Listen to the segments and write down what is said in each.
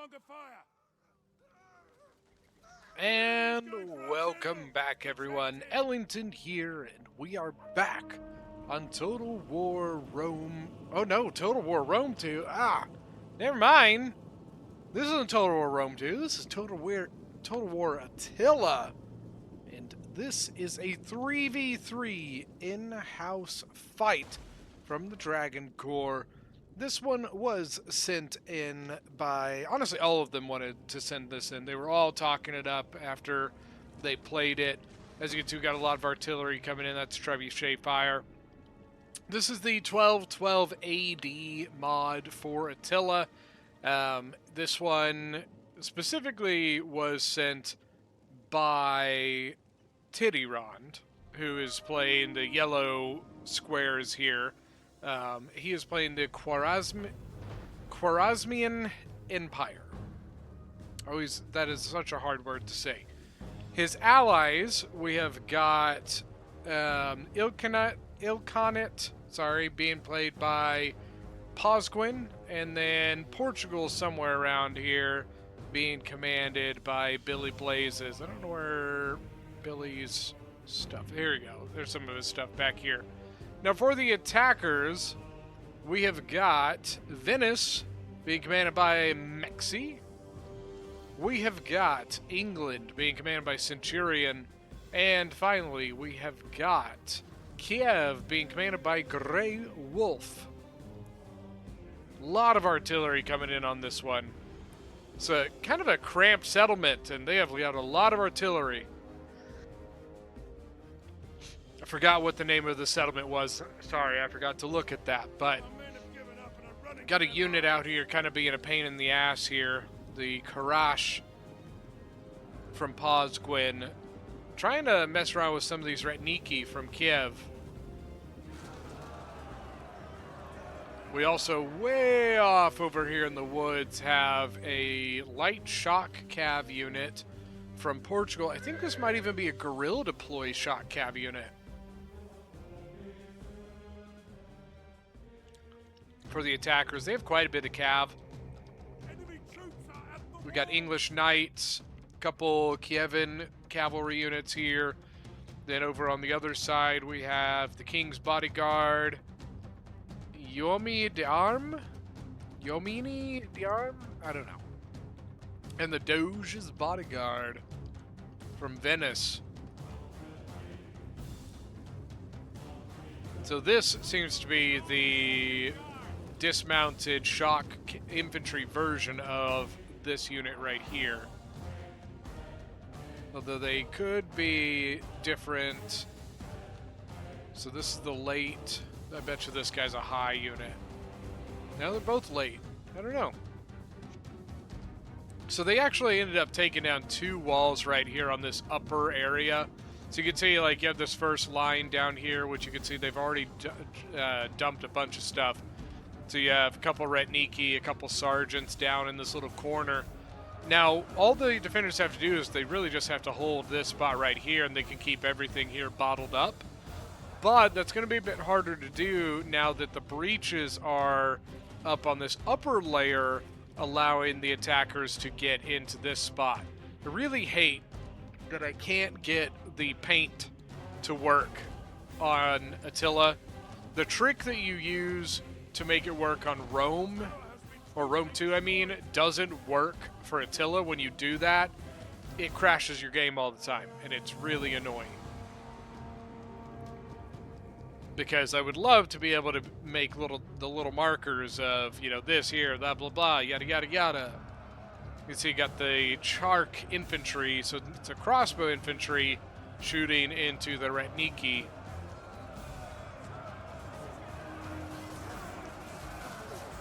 longer fire. And welcome back, everyone. Ellington here, and we are back on Total War Rome. Oh no, Total War Rome 2. Never mind. This isn't Total War Rome 2. This is Total War Attila. And this is a 3v3 in-house fight from the Dragon Corps. This one was sent in by, honestly, all of them wanted to send this in. They were all talking it up after they played it. As you can see, we got a lot of artillery coming in. That's Trebuchet fire. This is the 1212 AD mod for Attila. This one specifically was sent by Tidyrond, who is playing the yellow squares here. He is playing the Khwarezmian Empire. That is such a hard word to say. His allies, we have got Ilkhanate, being played by Posgwin, and then Portugal somewhere around here being commanded by Billy Blazes. I don't know where Billy's stuff. Here we go. There's some of his stuff back here. Now, for the attackers, we have got Venice being commanded by Mexi. We have got England being commanded by Centurion. And finally, we have got Kiev being commanded by Grey Wolf. A lot of artillery coming in on this one. It's a kind of a cramped settlement, and they have got a lot of artillery. I forgot what the name of the settlement was. Sorry, I forgot to look at that. But got a unit out here kind of being a pain in the ass here. The Karash from Posgwin. Trying to mess around with some of these Retniki from Kiev. We also, way off over here in the woods, have a light shock cav unit from Portugal. I think this might even be a guerrilla deploy shock cav unit. For the attackers, they have quite a bit of cav. We got English Knights, a couple Kievan cavalry units here. Then over on the other side, we have the King's Bodyguard, Yomini d'Arm? I don't know. And the Doge's Bodyguard from Venice. So this seems to be the dismounted shock infantry version of this unit right here. Although they could be different. So this is the late. I bet you this guy's a high unit. Now they're both late. I don't know. So they actually ended up taking down two walls right here on this upper area. So you can see, like, you have this first line down here, which you can see they've already dumped a bunch of stuff. So you have a couple Retniki, a couple sergeants down in this little corner. Now, all the defenders have to do is they really just have to hold this spot right here, and they can keep everything here bottled up. But that's going to be a bit harder to do now that the breaches are up on this upper layer, allowing the attackers to get into this spot. I really hate that I can't get the paint to work on Attila. The trick that you use to make it work on Rome, or Rome 2, I mean, doesn't work for Attila. When you do that, it crashes your game all the time, and it's really annoying. Because I would love to be able to make the little markers of, you know, this here, blah, blah, blah, yada, yada, yada. You can see you got the Chark infantry, so it's a crossbow infantry shooting into the Retniki.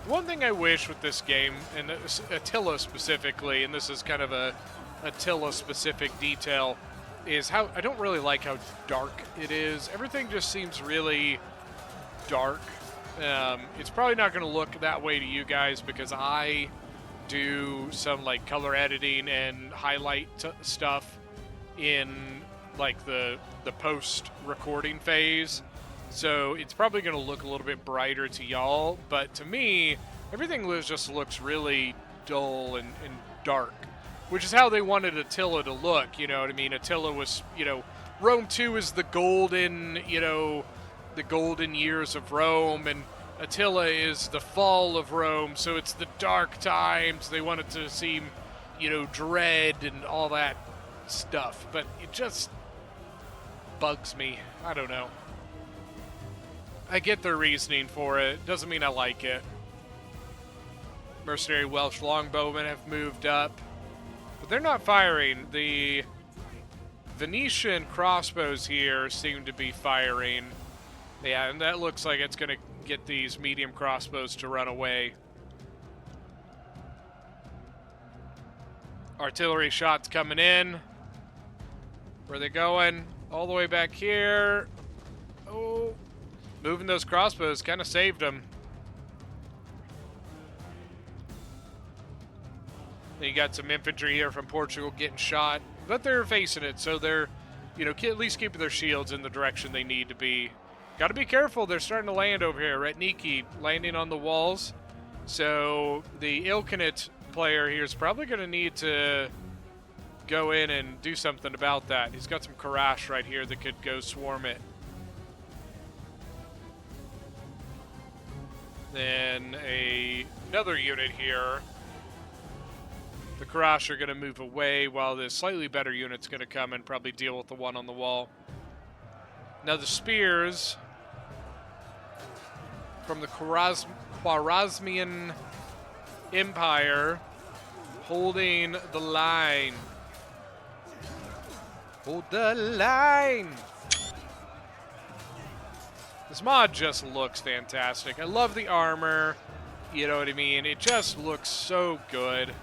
One thing I wish with this game, and Attila specifically, and this is kind of a Attila-specific detail, is how I don't really like how dark it is. Everything just seems really dark. It's probably not going to look that way to you guys because I do some like color editing and highlight stuff in like the post recording phase. So it's probably going to look a little bit brighter to y'all, but to me, everything just looks really dull and dark, which is how they wanted Attila to look, you know what I mean? Attila was, you know, Rome 2 is the golden, you know, the golden years of Rome, and Attila is the fall of Rome, so it's the dark times. They want it to seem, you know, dread and all that stuff, but it just bugs me. I don't know. I get their reasoning for it. Doesn't mean I like it. Mercenary Welsh longbowmen have moved up, but they're not firing. The Venetian crossbows here seem to be firing. Yeah, and that looks like it's going to get these medium crossbows to run away. Artillery shots coming in. Where are they going? All the way back here. Oh, moving those crossbows kind of saved them. Then you got some infantry here from Portugal getting shot, but they're facing it, so they're, you know, at least keeping their shields in the direction they need to be. Got to be careful. They're starting to land over here. Retniki landing on the walls. So the Ilkhanate player here is probably going to need to go in and do something about that. He's got some Karash right here that could go swarm it. Then another unit here. The Karash are going to move away while the slightly better unit's going to come and probably deal with the one on the wall. Now the spears from the Khwarezmian Empire holding the line. Hold the line! This mod just looks fantastic. I love the armor. You know what I mean? It just looks so good.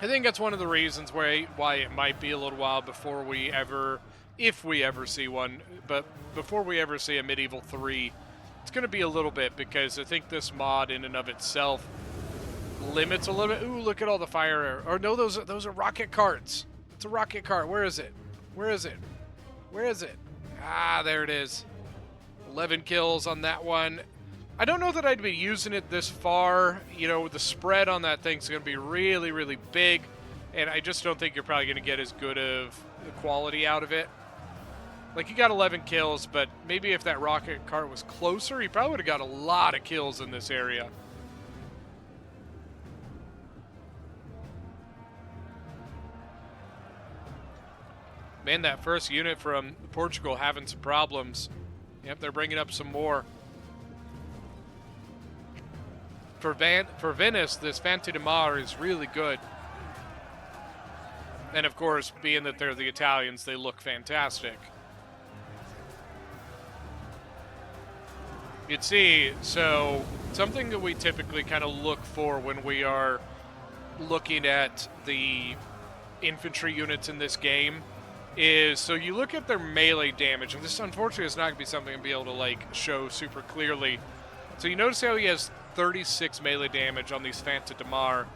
I think that's one of the reasons why it might be a little while before we ever, if we ever see one, but before we ever see a Medieval 3, it's going to be a little bit, because I think this mod in and of itself limits a little bit. Ooh, look at all the fire. Or no, those are rocket carts. It's a rocket cart. Where is it? Where is it? Where is it? Ah, there it is. 11 kills on that one. I don't know that I'd be using it this far. You know, the spread on that thing's going to be really, really big, and I just don't think you're probably going to get as good of the quality out of it. Like, he got 11 kills, but maybe if that rocket cart was closer, he probably would have got a lot of kills in this area. Man, that first unit from Portugal having some problems. Yep, they're bringing up some more. For Venice, this Fanti de Mar is really good. And of course, being that they're the Italians, they look fantastic. You'd see, so something that we typically kind of look for when we are looking at the infantry units in this game is, so you look at their melee damage, and this unfortunately is not going to be something to be able to like show super clearly. So you notice how he has 36 melee damage on these Fanti de Mar.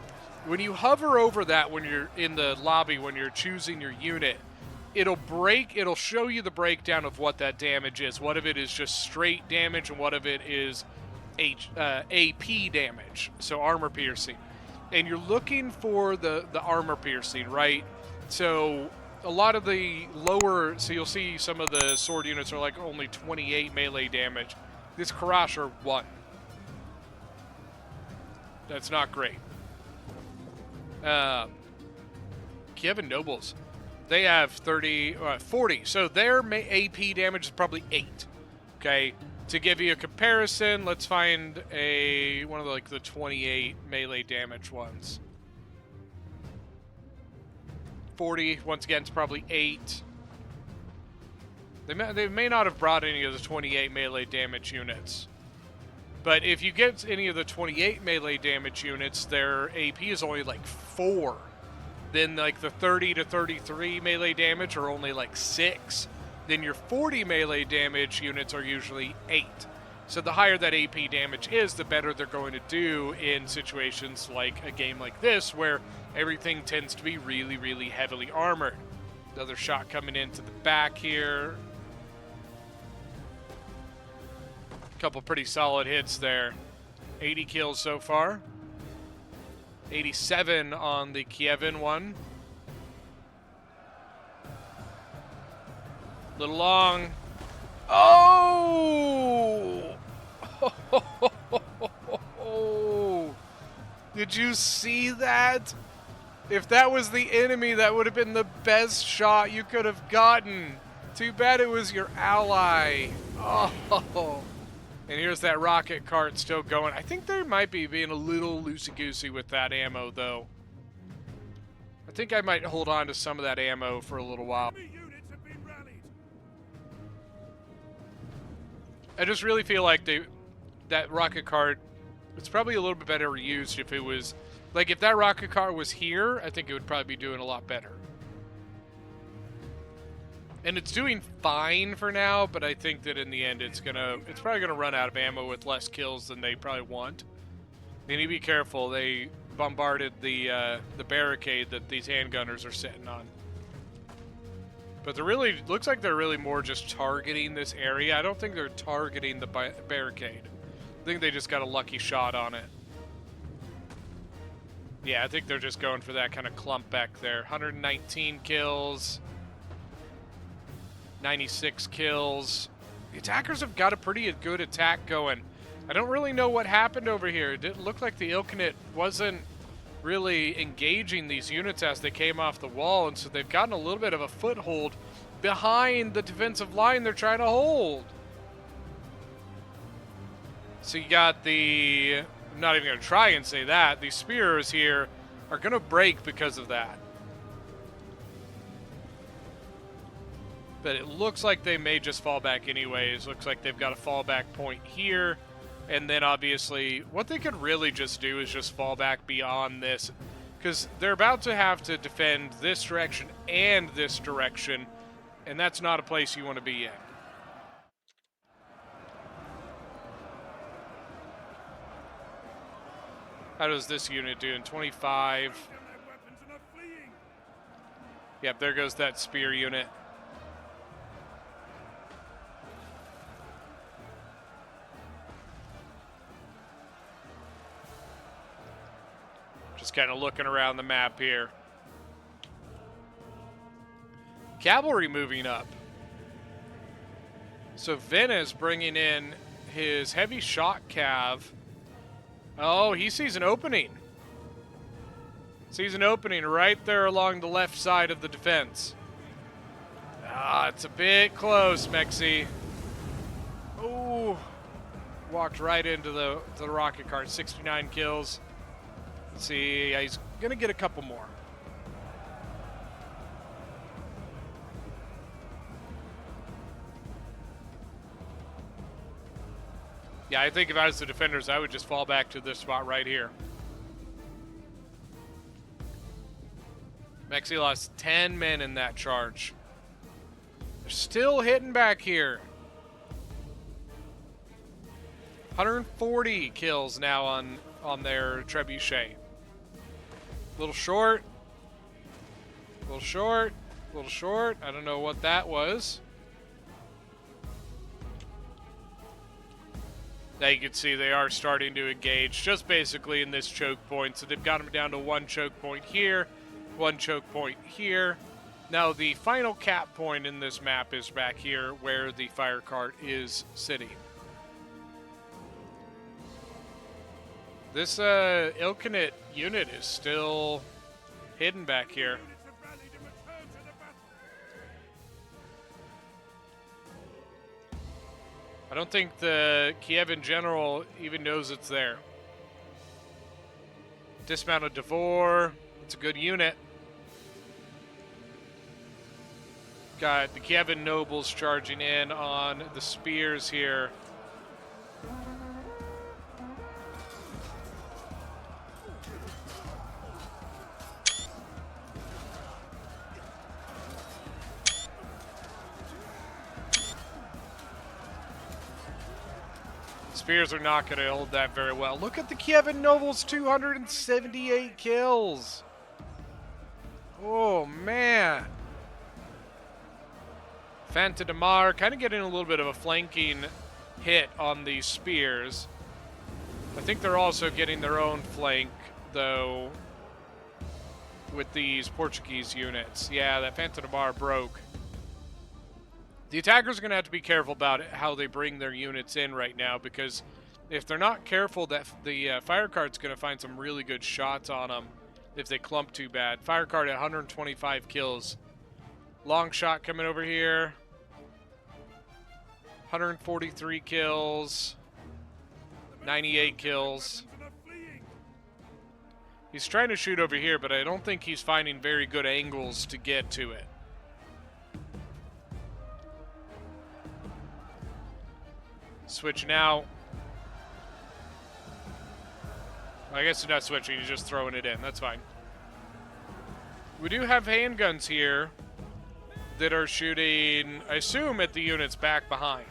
When you hover over that when you're in the lobby, when you're choosing your unit, it'll show you the breakdown of what that damage is. What of it is just straight damage, and what of it is AP damage, so armor piercing. And you're looking for the armor piercing, right? So a lot of the lower, so you'll see some of the sword units are like only 28 melee damage. This Karash are 1. That's not great. Kievan Nobles, they have 40. So their AP damage is probably 8. Okay. To give you a comparison, let's find one of the 28 melee damage ones. 40, once again, it's probably 8. They may not have brought any of the 28 melee damage units. But if you get any of the 28 melee damage units, their AP is only like 4. Then like the 30 to 33 melee damage are only like 6. Then your 40 melee damage units are usually 8. So the higher that AP damage is, the better they're going to do in situations like a game like this, where everything tends to be really, really heavily armored. Another shot coming into the back here. Couple pretty solid hits there. 80 kills so far. 87 on the Kievan one. Little long. Oh! Did you see that? If that was the enemy, that would have been the best shot you could have gotten. Too bad it was your ally. Oh. And here's that rocket cart still going. I think they might be being a little loosey-goosey with that ammo, though. I think I might hold on to some of that ammo for a little while. I just really feel like that rocket cart, it's probably a little bit better used if it was... Like, if that rocket car was here, I think it would probably be doing a lot better. And it's doing fine for now, but I think that in the end it's probably gonna run out of ammo with less kills than they probably want. They need to be careful. They bombarded the barricade that these handgunners are sitting on. But they're really, looks like they're really more just targeting this area. I don't think they're targeting the barricade. I think they just got a lucky shot on it. Yeah, I think they're just going for that kind of clump back there. 119 kills. 96 kills. The attackers have got a pretty good attack going. I don't really know what happened over here. It didn't look like the Ilkhanate wasn't really engaging these units as they came off the wall, and so they've gotten a little bit of a foothold behind the defensive line they're trying to hold. So you got the... I'm not even going to try and say that. These spears here are going to break because of that. But it looks like they may just fall back anyways. Looks like they've got a fallback point here. And then obviously what they could really just do is just fall back beyond this. Because they're about to have to defend this direction and this direction. And that's not a place you want to be in. How does this unit do in 25? Yep, there goes that spear unit. Just kind of looking around the map here. Cavalry moving up. So Venice bringing in his heavy shot cav. Oh, he sees an opening. Sees an opening right there along the left side of the defense. Ah, it's a bit close, Mexi. Oh, walked right into the rocket cart. 69 kills. Let's see, yeah, he's gonna get a couple more. Yeah, I think if I was the defenders, I would just fall back to this spot right here. Mexi lost 10 men in that charge. They're still hitting back here. 140 kills now on their trebuchet. A little short. A little short. A little short. I don't know what that was. Now you can see they are starting to engage just basically in this choke point. So they've got them down to one choke point here, one choke point here. Now the final cap point in this map is back here where the fire cart is sitting. This Ilkhanate unit is still hidden back here. I don't think the Kievan general even knows it's there. Dismounted Devor. It's a good unit. Got the Kievan nobles charging in on the spears here. Spears are not going to hold that very well. Look at the Kievan nobles, 278 kills. Oh, man. Fanta Damar kind of getting a little bit of a flanking hit on these spears. I think they're also getting their own flank though, with these Portuguese units. Yeah, that Phantom Bar broke. The attackers are going to have to be careful about how they bring their units in right now, because if they're not careful, that the fire card's going to find some really good shots on them if they clump too bad. Fire card at 125 kills. Long shot coming over here. 143 kills. 98 kills. He's trying to shoot over here, but I don't think he's finding very good angles to get to it. Switching out. I guess he's not switching, he's just throwing it in. That's fine. We do have handguns here that are shooting, I assume, at the units back behind.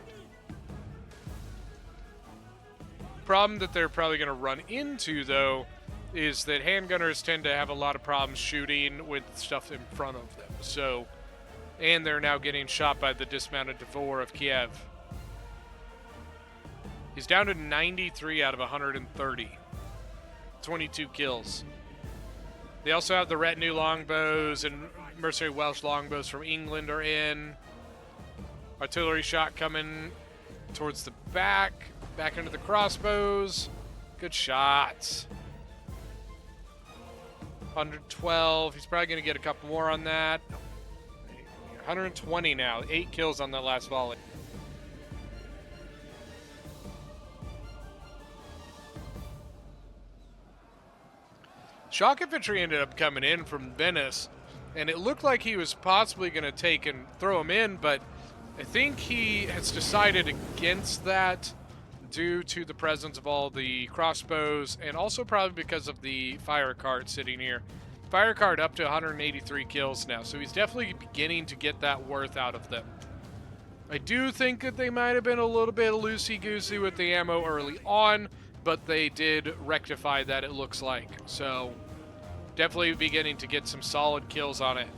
Problem that they're probably going to run into, though, is that handgunners tend to have a lot of problems shooting with stuff in front of them. So, and they're now getting shot by the dismounted Devor of Kiev. He's down to 93 out of 130. 22 kills. They also have the retinue longbows and mercenary Welsh longbows from England are in. Artillery shot coming towards the back into the crossbows. Good shots. 112. He's probably going to get a couple more on that. 120 now. 8 kills on that last volley. Shock infantry ended up coming in from Venice, and it looked like he was possibly going to take and throw him in, but I think he has decided against that due to the presence of all the crossbows, and also probably because of the fire cart sitting here. Fire cart up to 183 kills now, so he's definitely beginning to get that worth out of them. I do think that they might have been a little bit loosey-goosey with the ammo early on, but they did rectify that, it looks like. So, definitely beginning to get some solid kills on it.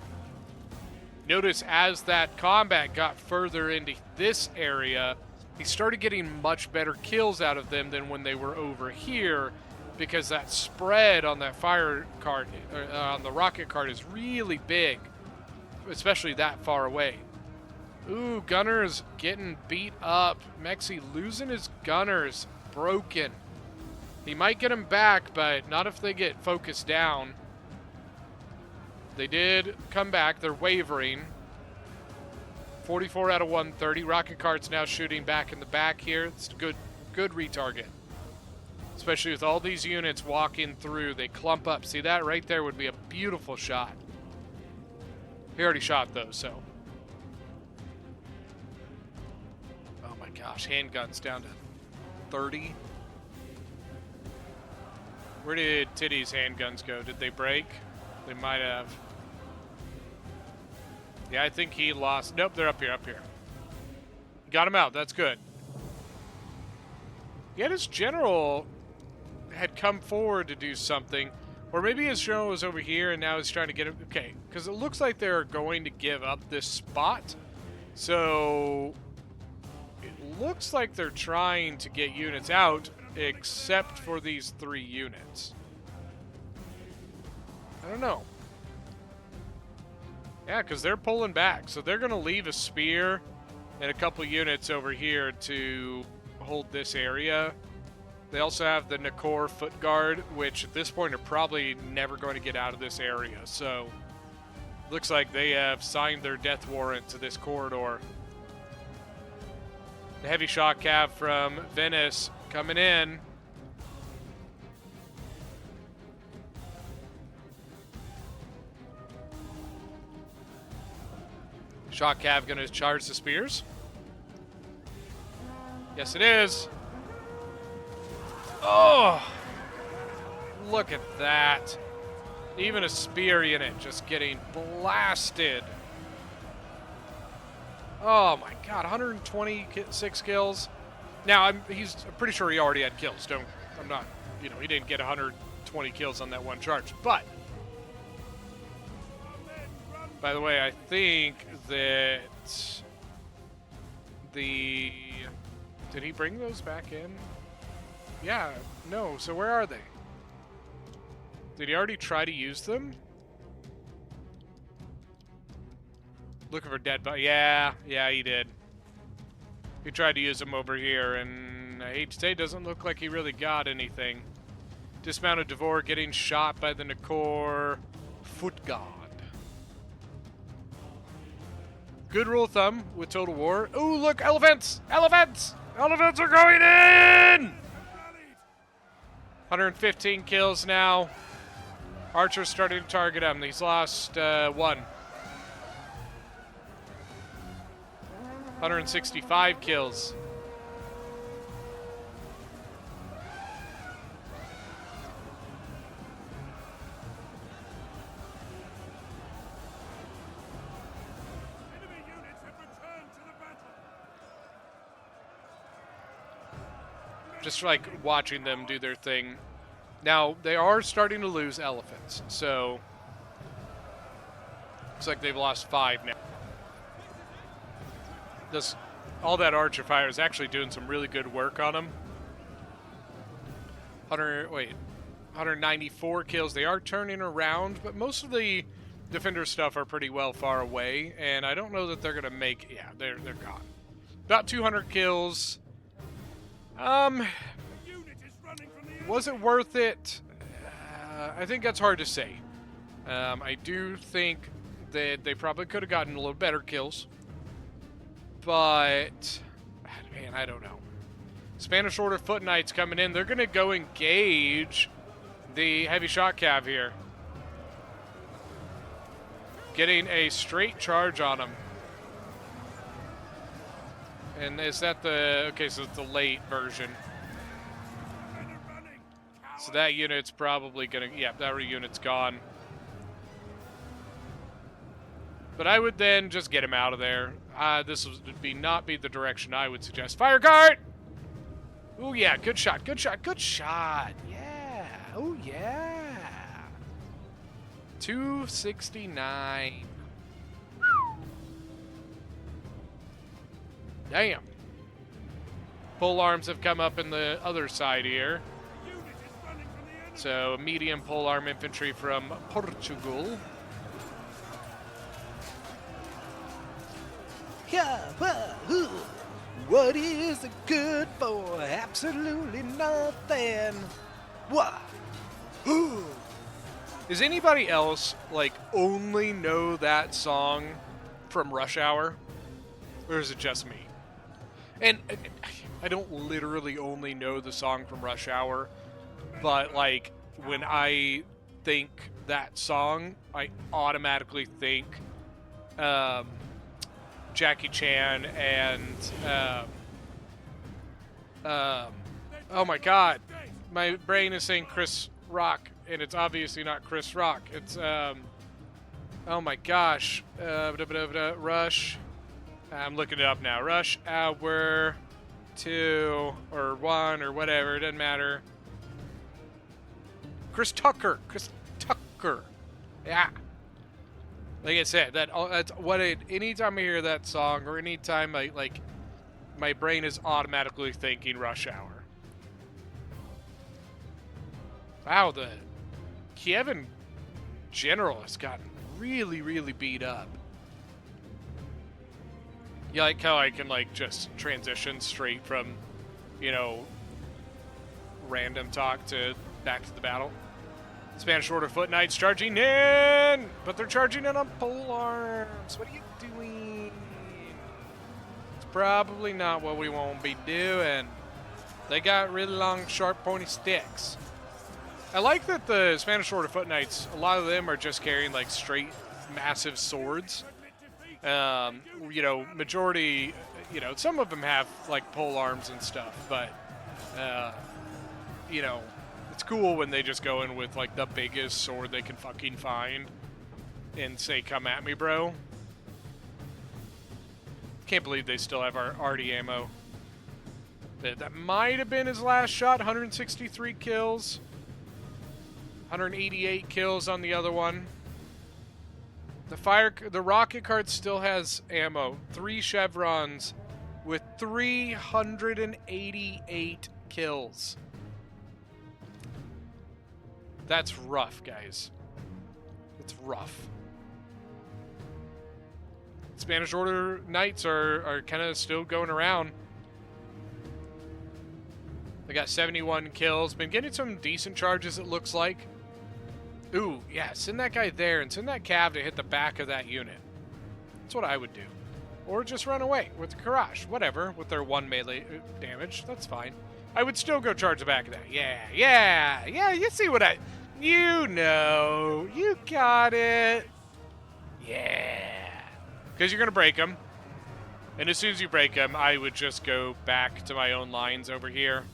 Notice as that combat got further into this area, he started getting much better kills out of them than when they were over here, because that spread on that fire cart, on the rocket cart, is really big, especially that far away. Ooh, gunners getting beat up. Mexi losing his gunners. Broken. He might get him back, but not if they get focused down. They did come back. They're wavering. 44 out of 130. Rocket cart's now shooting back in the back here. It's a good retarget. Especially with all these units walking through. They clump up. See that right there would be a beautiful shot. He already shot those, so. Oh my gosh, handguns down to 30. Where did Titty's handguns go? Did they break? They might have. Yeah, I think he lost. Nope, they're up here, Got him out. That's good. Yet his general had come forward to do something. Or maybe his general was over here and now he's trying to get him. Okay, because it looks like they're going to give up this spot. So it looks like they're trying to get units out, except for these 3 units. I don't know. Yeah, because they're pulling back. So they're going to leave a spear and a couple units over here to hold this area. They also have the Nakor foot guard, which at this point are probably never going to get out of this area. So looks like they have signed their death warrant to this corridor. The heavy shock cav from Venice coming in. Shock cav going to charge the spears. Yes, it is. Oh! Look at that. Even a spear unit just getting blasted. Oh my god, 126 kills. Now, I'm pretty sure he already had kills. I'm not, he didn't get 120 kills on that one charge. But, by the way, I think that did he bring those back in? Yeah, no, so where are they? Did he already try to use them? Looking for dead body. Yeah, he did. He tried to use them over here, and I hate to say, it doesn't look like he really got anything. Dismounted Devore getting shot by the Nakor Foot God. Good rule of thumb with Total War. Ooh, look, elephants! Elephants! Elephants are going in! 115 kills now. Archer's starting to target him. He's lost 1. 165 kills. Just like watching them do their thing. Now, they are starting to lose elephants, so looks like they've lost 5 now. All that archer fire is actually doing some really good work on them. 194 kills. They are turning around, but most of the defender stuff are pretty well far away, and I don't know that they're gonna make. Yeah, they're gone. About 200 kills. Was it worth it? I think that's hard to say. I do think that they probably could have gotten a little better kills. But, man, I don't know. Spanish Order Foot Knights coming in. They're going to go engage the heavy shot cav here. Getting a straight charge on them. And is that the... Okay, so it's the late version. So that unit's probably going to... Yeah, that unit's gone. But I would then just get him out of there. This would not be the direction I would suggest. Fire guard! Ooh, yeah, good shot, good shot, good shot. Yeah, ooh, yeah. 269. Damn. Pole arms have come up in the other side here. So, medium pole arm infantry from Portugal. What is it good for? Absolutely nothing. What? Does anybody else, like, only know that song from Rush Hour? Or is it just me? And I don't literally only know the song from Rush Hour, but, like, when I think that song, I automatically think, Jackie Chan and oh my god, my brain is saying Chris Rock, and it's obviously not Chris Rock. It's oh my gosh, Rush. I'm looking it up now. Rush Hour 2 or 1 or whatever, it doesn't matter. Chris Tucker. Yeah. Like I said, that's what anytime I hear that song, or anytime my brain is automatically thinking Rush Hour. Wow, the Kievan general has gotten really, really beat up. Yeah, like how I can just transition straight from, random talk to back to the battle. Spanish Order Foot Knights charging in! But they're charging in on pole arms. What are you doing? It's probably not what we won't be doing. They got really long, sharp, pointy sticks. I like that the Spanish Order Foot Knights, a lot of them are just carrying, straight, massive swords. Majority, some of them have, pole arms and stuff, but, it's cool when they just go in with, the biggest sword they can fucking find and say, come at me, bro. Can't believe they still have our arty ammo. That might have been his last shot. 163 kills. 188 kills on the other one. The rocket cart still has ammo. 3 chevrons with 388 kills. That's rough, guys. It's rough. Spanish Order Knights are kind of still going around. They got 71 kills. Been getting some decent charges, it looks like. Ooh, yeah, send that guy there and send that cav to hit the back of that unit. That's what I would do. Or just run away with the Karash. Whatever, with their 1 melee damage. That's fine. I would still go charge the back of that. Yeah, you see what I... You know. You got it. Yeah. Because you're going to break them. And as soon as you break them, I would just go back to my own lines over here.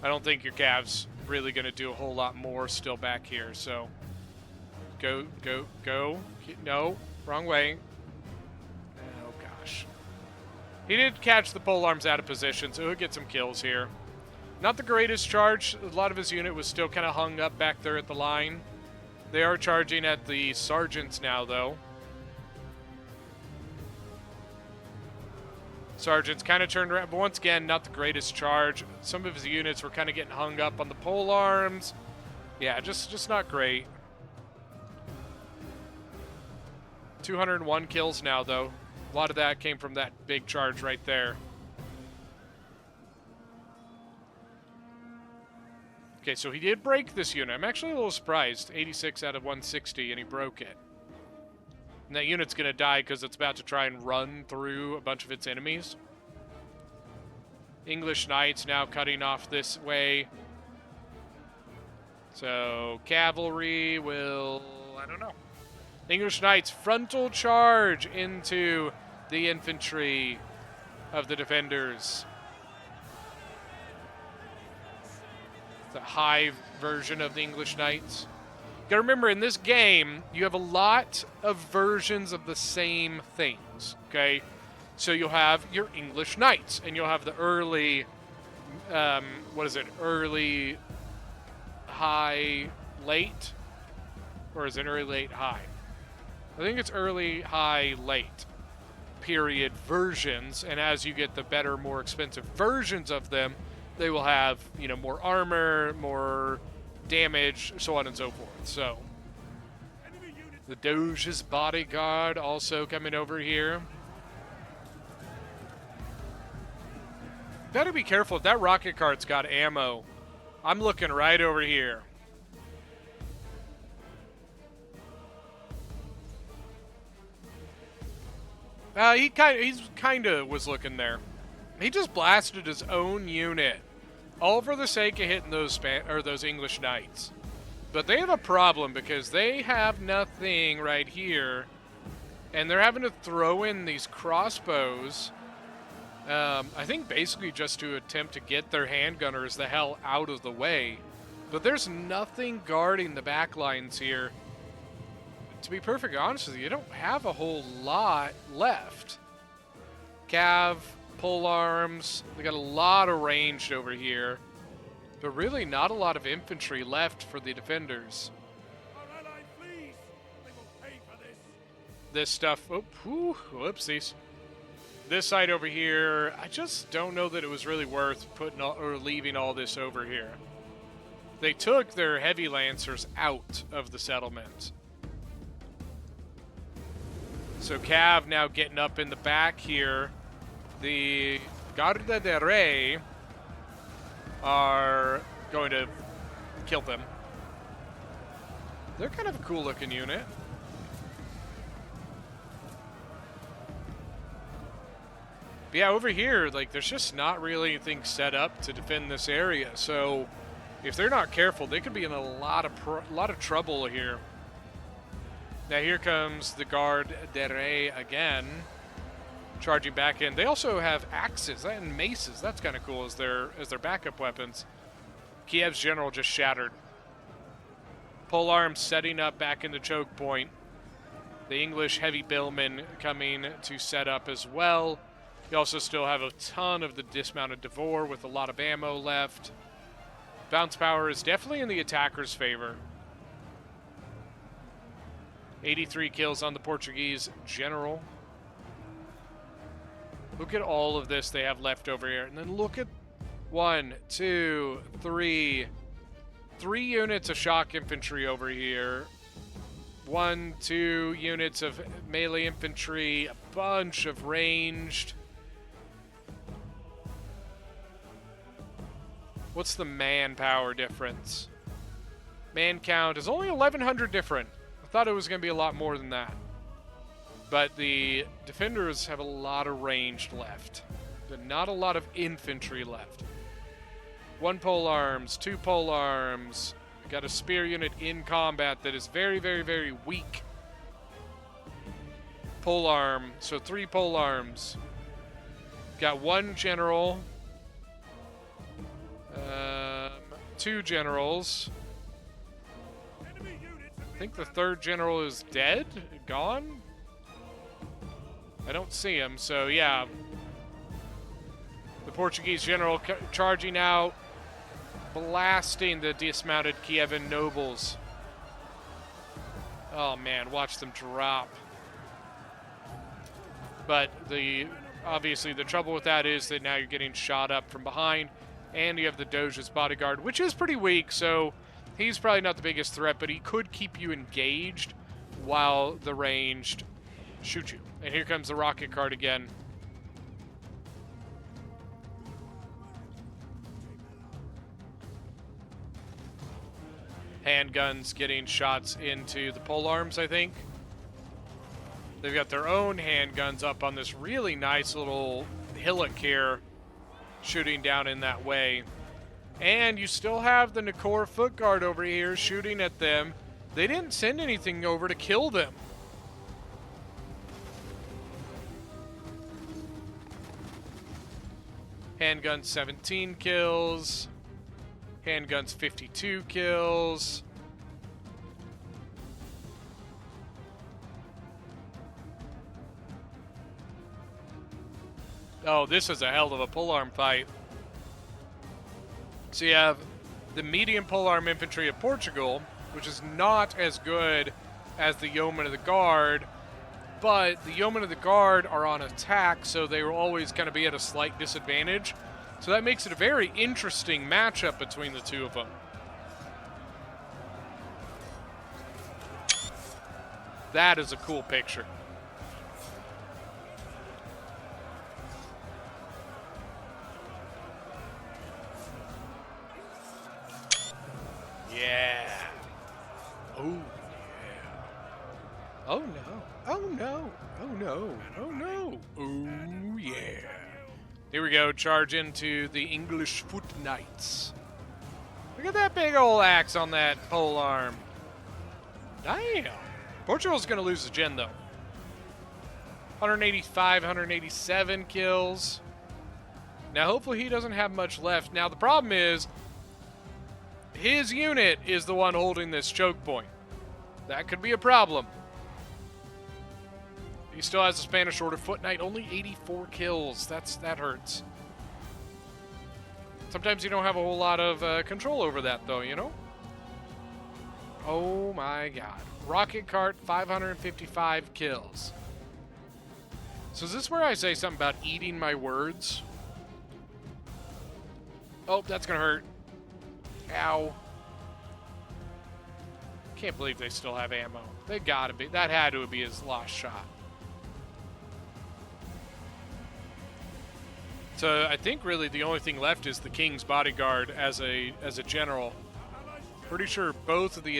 I don't think your cav's really going to do a whole lot more still back here, so... Go. No, wrong way. Oh, gosh. He did catch the polearms out of position, so he'll get some kills here. Not the greatest charge. A lot of his unit was still kind of hung up back there at the line. They are charging at the sergeants now, though. Sergeant's kind of turned around, but once again, not the greatest charge. Some of his units were kind of getting hung up on the polearms. Yeah, just not great. 201 kills now, though. A lot of that came from that big charge right there. Okay, so he did break this unit. I'm actually a little surprised. 86 out of 160, and he broke it. And that unit's going to die because it's about to try and run through a bunch of its enemies. English Knights now cutting off this way. So, Cavalry will... I don't know. English Knights frontal charge into the infantry of the defenders. The high version of the English Knights. You gotta remember, in this game, you have a lot of versions of the same things, okay? So you'll have your English Knights, and you'll have the early, early, high, late? Or is it early, late, high? I think it's early, high, late period versions, and as you get the better, more expensive versions of them, they will have, you know, more armor, more damage, so on and so forth. So, the Doge's bodyguard also coming over here. Better be careful if that rocket cart's got ammo. I'm looking right over here. He's kind of was looking there. He just blasted his own unit, all for the sake of hitting those English Knights. But they have a problem because they have nothing right here, and they're having to throw in these crossbows. I think basically just to attempt to get their handgunners the hell out of the way. But there's nothing guarding the back lines here. To be perfectly honest with you, you don't have a whole lot left. Cav, polearms, they got a lot of ranged over here. But really not a lot of infantry left for the defenders. This stuff, whoopsies. This side over here, I just don't know that it was really worth putting or leaving all this over here. They took their heavy lancers out of the settlement. So Cav now getting up in the back here. The Guardia de Rey are going to kill them. They're kind of a cool looking unit. But yeah, over here, like, there's just not really anything set up to defend this area. So if they're not careful, they could be in a lot of trouble here. Now here comes the Guard de Rey again, charging back in. They also have axes and maces. That's kind of cool as their backup weapons. Kiev's general just shattered. Polearm setting up back in the choke point. The English heavy billmen coming to set up as well. You also still have a ton of the dismounted Devore with a lot of ammo left. Bounce power is definitely in the attacker's favor. 83 kills on the Portuguese general. Look at all of this they have left over here. And then look at 1, 2, 3, 3 units of shock infantry over here. 1, 2 units of melee infantry, a bunch of ranged. What's the manpower difference? Man count is only 1,100 different. I thought it was going to be a lot more than that. But the defenders have a lot of ranged left. But not a lot of infantry left. 1 pole arms, 2 pole arms. Got a spear unit in combat that is very, very, very weak. Pole arm, so 3 pole arms. Got 1 general. 2 generals. I think the 3rd general is dead? Gone? I don't see him, so yeah. The Portuguese general charging out, blasting the dismounted Kievan nobles. Oh man, watch them drop. But obviously the trouble with that is that now you're getting shot up from behind, and you have the Doge's bodyguard, which is pretty weak, so he's probably not the biggest threat, but he could keep you engaged while the ranged shoot you. And here comes the rocket cart again. Handguns getting shots into the pole arms, I think. They've got their own handguns up on this really nice little hillock here, shooting down in that way. And you still have the Nakor foot guard over here shooting at them. They didn't send anything over to kill them. Handguns 17 kills. Handguns 52 kills. Oh, this is a hell of a polearm fight. So you have the medium polearm infantry of Portugal, which is not as good as the yeomen of the guard, but the yeomen of the guard are on attack, so they will always kind of be at a slight disadvantage. So that makes it a very interesting matchup between the two of them. That is a cool picture. Yeah. Oh, yeah. Oh, no. Oh, no. Oh, no. Oh, no. Oh, yeah. Here we go. Charge into the English foot knights. Look at that big old axe on that pole arm. Damn. Portugal's going to lose the gen, though. 185, 187 kills. Now, hopefully he doesn't have much left. Now, the problem is his unit is the one holding this choke point. That could be a problem. He still has a Spanish Order foot knight, only 84 kills. That hurts. Sometimes you don't have a whole lot of control over that, though, you know? Oh my god. Rocket cart, 555 kills. So is this where I say something about eating my words? Oh, that's gonna hurt. Ow. Can't believe they still have ammo. They gotta be. That had to be his last shot. So I think really the only thing left is the King's bodyguard as a general. Pretty sure both of the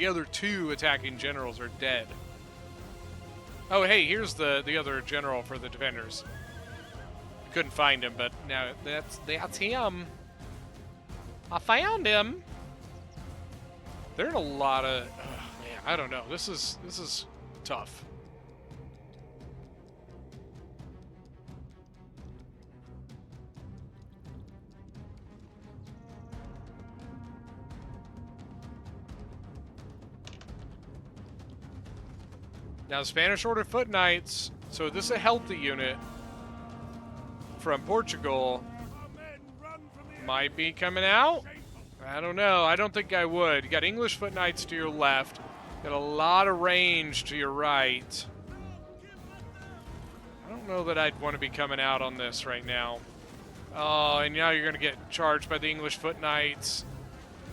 other two attacking generals are dead. Oh, hey, here's the other general for the defenders. Couldn't find him, but now that's him. I found him. They're in a lot of man, I don't know. This is tough. Now, Spanish Order Foot Knights, so this is a healthy unit from Portugal. Might be coming out. I don't know. I don't think I would. You got English Foot Knights to your left. Got a lot of range to your right. I don't know that I'd want to be coming out on this right now. Oh, and now you're going to get charged by the English Foot Knights.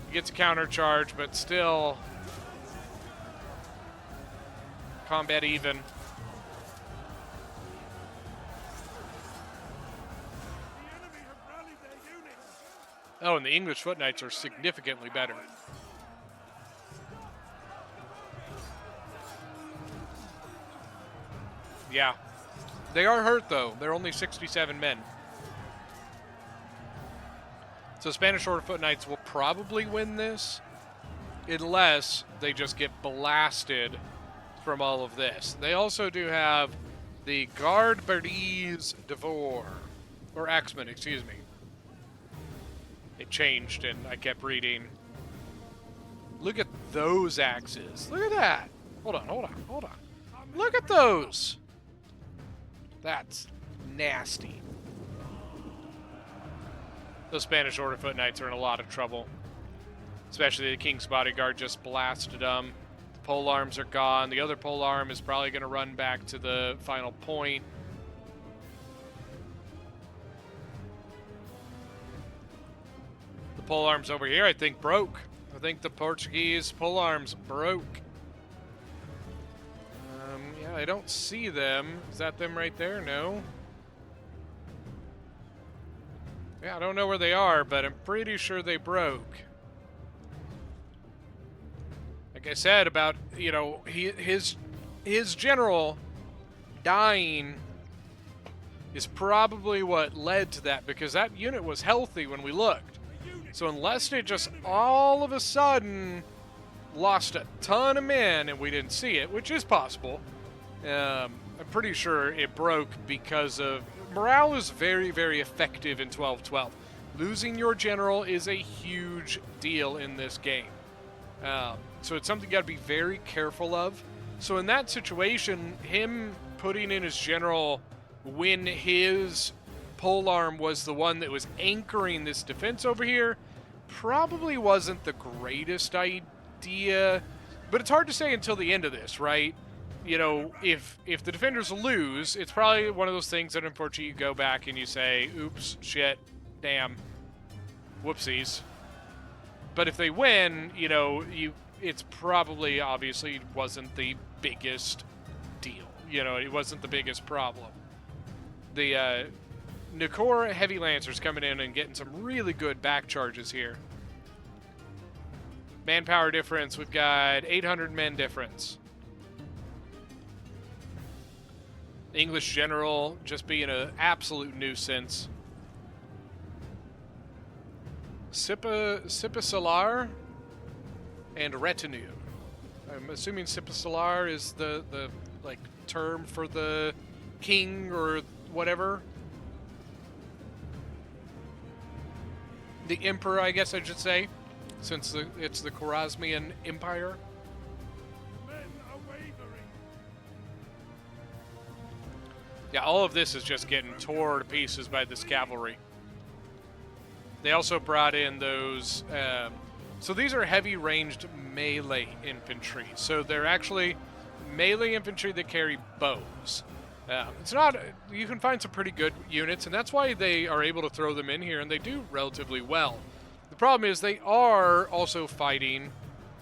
He gets a counter charge, but still combat even. Oh, and the English foot knights are significantly better. Yeah. They are hurt, though. They're only 67 men. So Spanish Order foot knights will probably win this, unless they just get blasted from all of this. They also do have the Garde Bardese d'Ivor, or Axemen, excuse me. It changed, and I kept reading. Look at those axes. Look at that. Hold on. Look at those. That's nasty. Those Spanish Order foot knights are in a lot of trouble. Especially the King's Bodyguard just blasted them. The pole arms are gone. The other pole arm is probably going to run back to the final point. The pole arms over here, I think, broke. I think the Portuguese pole arms broke. Yeah, I don't see them. Is that them right there? No. Yeah, I don't know where they are, but I'm pretty sure they broke. Like I said about, you know, his general dying is probably what led to that, because that unit was healthy when we looked. So unless they just all of a sudden lost a ton of men and we didn't see it, which is possible, I'm pretty sure it broke because of... Morale is very, very effective in 12-12. Losing your general is a huge deal in this game. So it's something you got to be very careful of. So in that situation, him putting in his general when his polearm was the one that was anchoring this defense over here probably wasn't the greatest idea. But it's hard to say until the end of this, right? You know, if the defenders lose, it's probably one of those things that unfortunately you go back and you say, oops, shit, damn, whoopsies. But if they win, you know, it's probably obviously wasn't the biggest deal. You know, it wasn't the biggest problem. The Nakor Heavy Lancers coming in and getting some really good back charges here. Manpower difference, we've got 800 men difference. English general just being an absolute nuisance. Sipasalar and retinue. I'm assuming Sipasalar is the like term for the king or whatever. The emperor, I guess I should say, since it's the Khwarezmian Empire. Yeah, all of this is just getting torn to pieces by this cavalry. They also brought in those... so these are heavy-ranged melee infantry. So they're actually melee infantry that carry bows. It's not... You can find some pretty good units, and that's why they are able to throw them in here, and they do relatively well. The problem is they are also fighting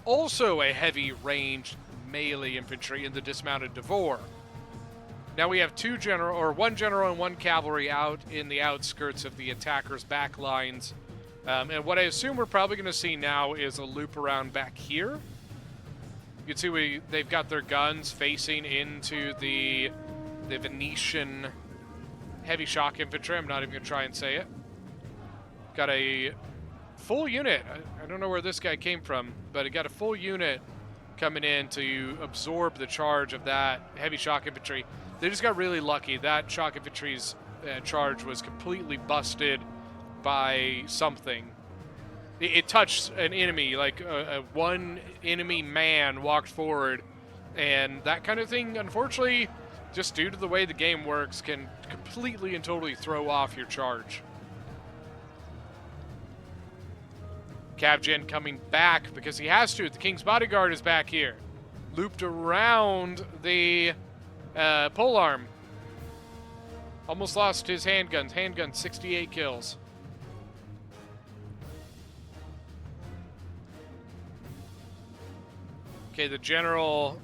also a heavy-ranged melee infantry in the dismounted d'Ivor. Now we have one general and one cavalry out in the outskirts of the attackers' back lines. And what I assume we're probably going to see now is a loop around back here. You can see they've got their guns facing into the Venetian heavy shock infantry. I'm not even going to try and say it. Got a full unit. I don't know where this guy came from, but it got a full unit coming in to absorb the charge of that heavy shock infantry. They just got really lucky. That shock infantry's charge was completely busted by something. It touched an enemy, like one enemy man walked forward, and that kind of thing, unfortunately, just due to the way the game works, can completely and totally throw off your charge. Cavgen coming back because he has to. The King's Bodyguard is back here. Looped around the polearm. Almost lost his handguns. Handgun, 68 kills. Okay, the general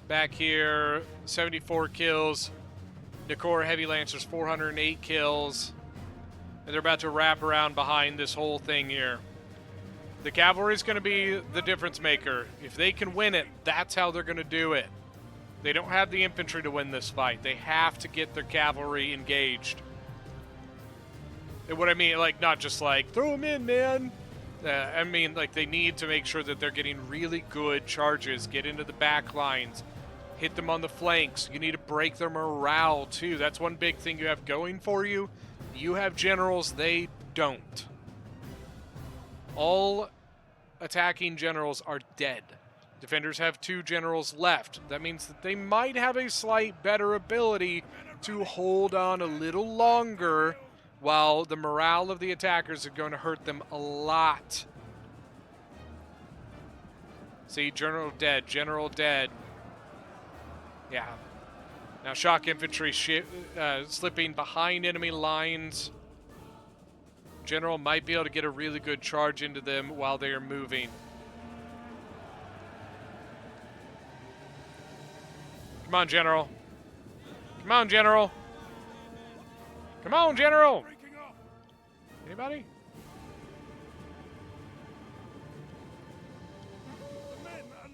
back here, 74 kills. Nakor Heavy Lancers, 408 kills. And they're about to wrap around behind this whole thing here. The cavalry is going to be the difference maker. If they can win it, that's how they're going to do it. They don't have the infantry to win this fight. They have to get their cavalry engaged. And what I mean, like, not just like, throw them in, man. I mean, like, they need to make sure that they're getting really good charges, get into the back lines, hit them on the flanks. You need to break their morale, too. That's one big thing you have going for you. You have generals, they don't. All attacking generals are dead. Defenders have 2 generals left. That means that they might have a slight better ability to hold on a little longer, while the morale of the attackers are going to hurt them a lot. See, general dead, general dead. Yeah. Now shock infantry slipping behind enemy lines. General might be able to get a really good charge into them while they are moving. Come on, General. Come on, General. Come on, General. Anybody?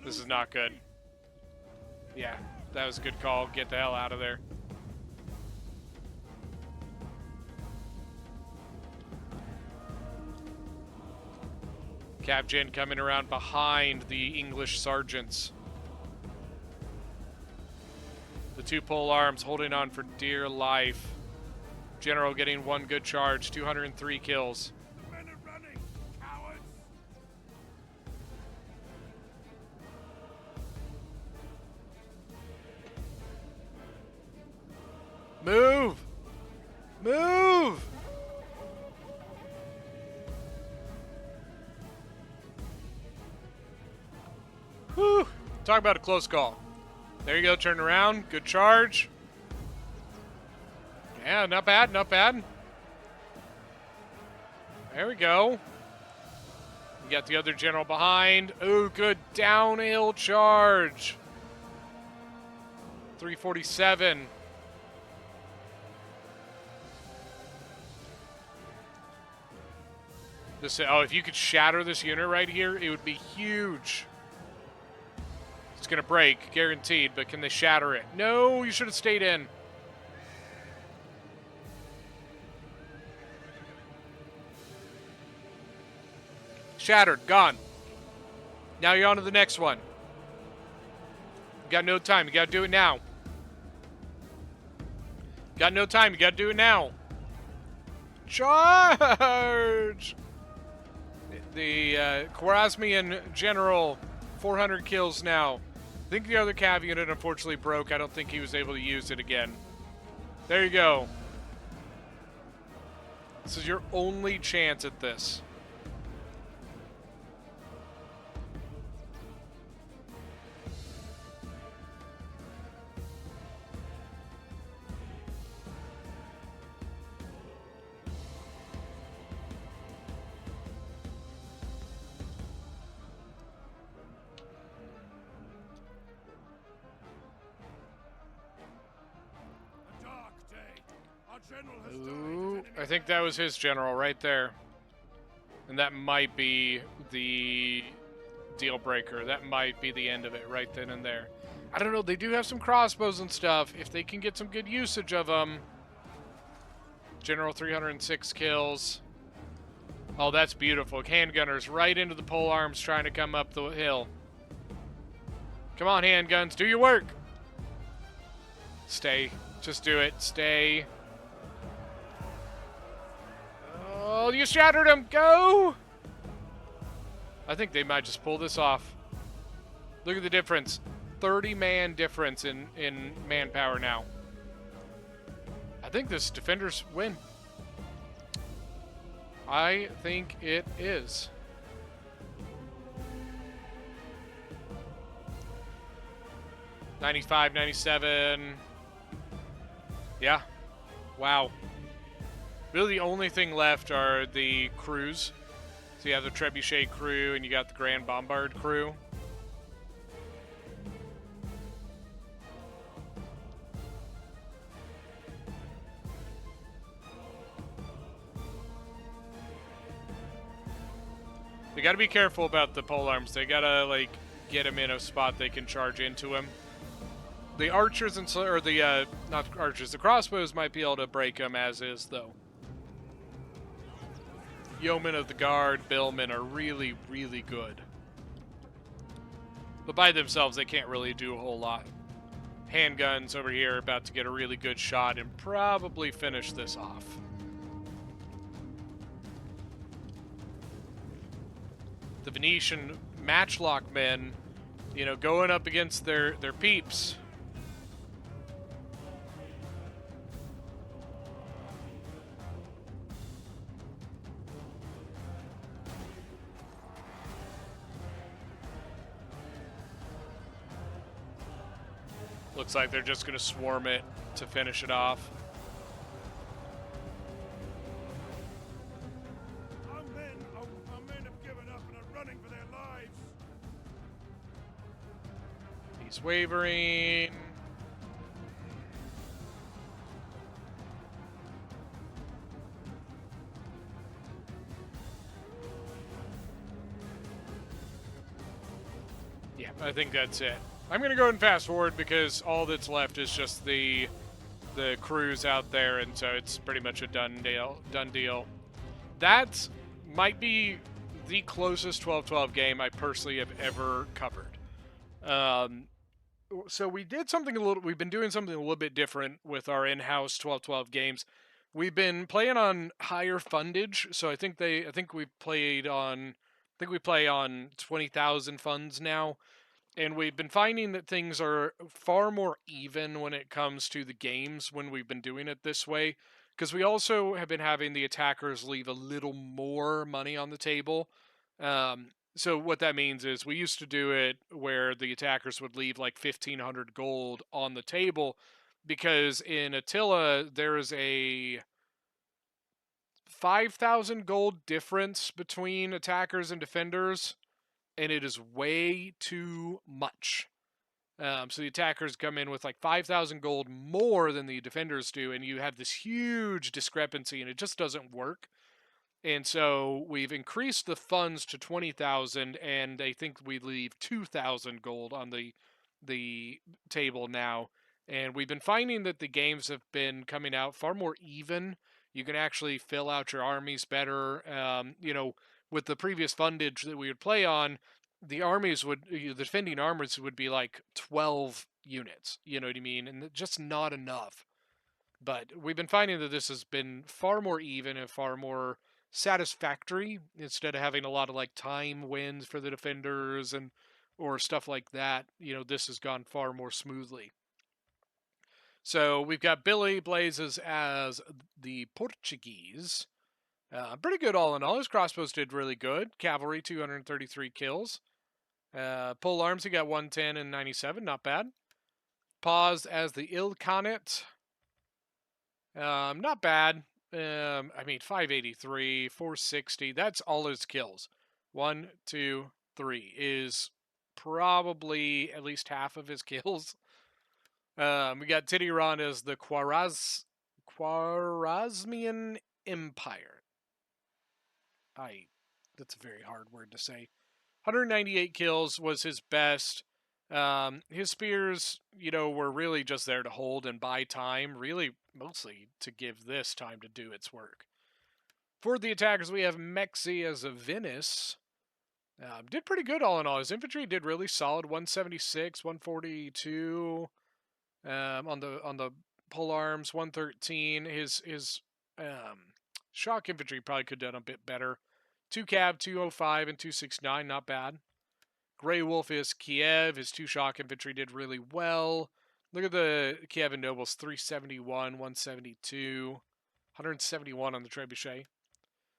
This is not good. Yeah, that was a good call. Get the hell out of there. Cav Gen coming around behind the English sergeants. The 2 pole arms holding on for dear life. General getting 1 good charge, 203 kills. The men are running, cowards! Move! Move! Whew. Talk about a close call. There you go, turn around. Good charge. Yeah, not bad, not bad. There we go. You got the other general behind. Ooh, good downhill charge. 347. This, oh, if you could shatter this unit right here, it would be huge. It's going to break, guaranteed, but can they shatter it? No, you should have stayed in. Shattered, gone. Now you're on to the next one. You got no time, you got to do it now. Got no time, you got to do it now. Charge! The Khwarezmian general, 400 kills now. I think the other cav unit unfortunately broke. I don't think he was able to use it again. There you go. This is your only chance at this. Ooh, I think that was his general right there. And that might be the deal breaker. That might be the end of it right then and there. I don't know. They do have some crossbows and stuff. If they can get some good usage of them. General 306 kills. Oh, that's beautiful. Handgunners right into the pole arms trying to come up the hill. Come on, handguns. Do your work. Stay. Just do it. Stay. Oh, you shattered him! Go! I think they might just pull this off. Look at the difference. 30-man difference in manpower now. I think this defenders win. I think it is. '95, '97. Yeah. Wow. Really, the only thing left are the crews. So you have the Trebuchet crew and you got the Grand Bombard crew. They gotta be careful about the polearms. They gotta, like, get him in a spot they can charge into him. The archers and or the not archers, the crossbows might be able to break them as is though. Yeomen of the guard, billmen are really, really good, but by themselves they can't really do a whole lot. Handguns over here about to get a really good shot and probably finish this off. The Venetian matchlock men, you know, going up against their peeps. Looks like they're just going to swarm it to finish it off. Our men have given up and are running for their lives. He's wavering. Yeah, I think that's it. I'm going to go and fast forward because all that's left is just the crews out there, and so it's pretty much a done deal. That might be the closest 12-12 game I personally have ever covered. So we did something we've been doing something a little bit different with our in-house 12-12 games. We've been playing on higher fundage, so I think we play on 20,000 funds now. And we've been finding that things are far more even when it comes to the games when we've been doing it this way. Because we also have been having the attackers leave a little more money on the table. So what that means is we used to do it where the attackers would leave like 1,500 gold on the table. Because in Attila, there is a 5,000 gold difference between attackers and defenders. And it is way too much. So the attackers come in with like 5,000 gold more than the defenders do, and you have this huge discrepancy, and it just doesn't work. And so we've increased the funds to 20,000, and I think we leave 2,000 gold on the table now. And we've been finding that the games have been coming out far more even. You can actually fill out your armies better. With the previous fundage that we would play on, the defending armies would be like 12 units, you know what I mean? And just not enough. But we've been finding that this has been far more even and far more satisfactory instead of having a lot of like time wins for the defenders or stuff like that. This has gone far more smoothly. So we've got Billy Blazes as the Portuguese. Pretty good all in all. His crossbows did really good. Cavalry, 233 kills. Pole arms, he got 110 and 97. Not bad. Paused as the Ilkhanate. Not bad. 583, 460. That's all his kills. 1, 2, 3 is probably at least half of his kills. We got Tidiran as the Khwarezmian Empire. That's a very hard word to say. 198 kills was his best. His spears, were really just there to hold and buy time, really mostly to give this time to do its work. For the attackers, we have Mexi as a Venice. Did pretty good all in all. His infantry did really solid, 176, 142 on the pole arms, 113. His shock infantry probably could have done a bit better. 2 cav, 205, and 269, not bad. Grey Wolf is Kiev. His 2 shock infantry did really well. Look at the Kievan nobles, 371, 172, 171 on the trebuchet.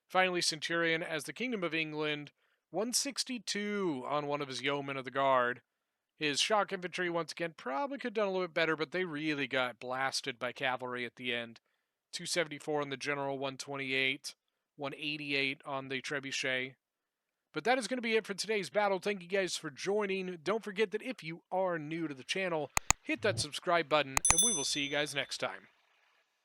Finally, Centurion as the Kingdom of England, 162 on one of his yeomen of the guard. His shock infantry, once again, probably could have done a little bit better, but they really got blasted by cavalry at the end. 274 on the general, 128, 188 on the trebuchet. But that is going to be it for today's battle. Thank you guys for joining. Don't forget that if you are new to the channel, hit that subscribe button, and we will see you guys next time.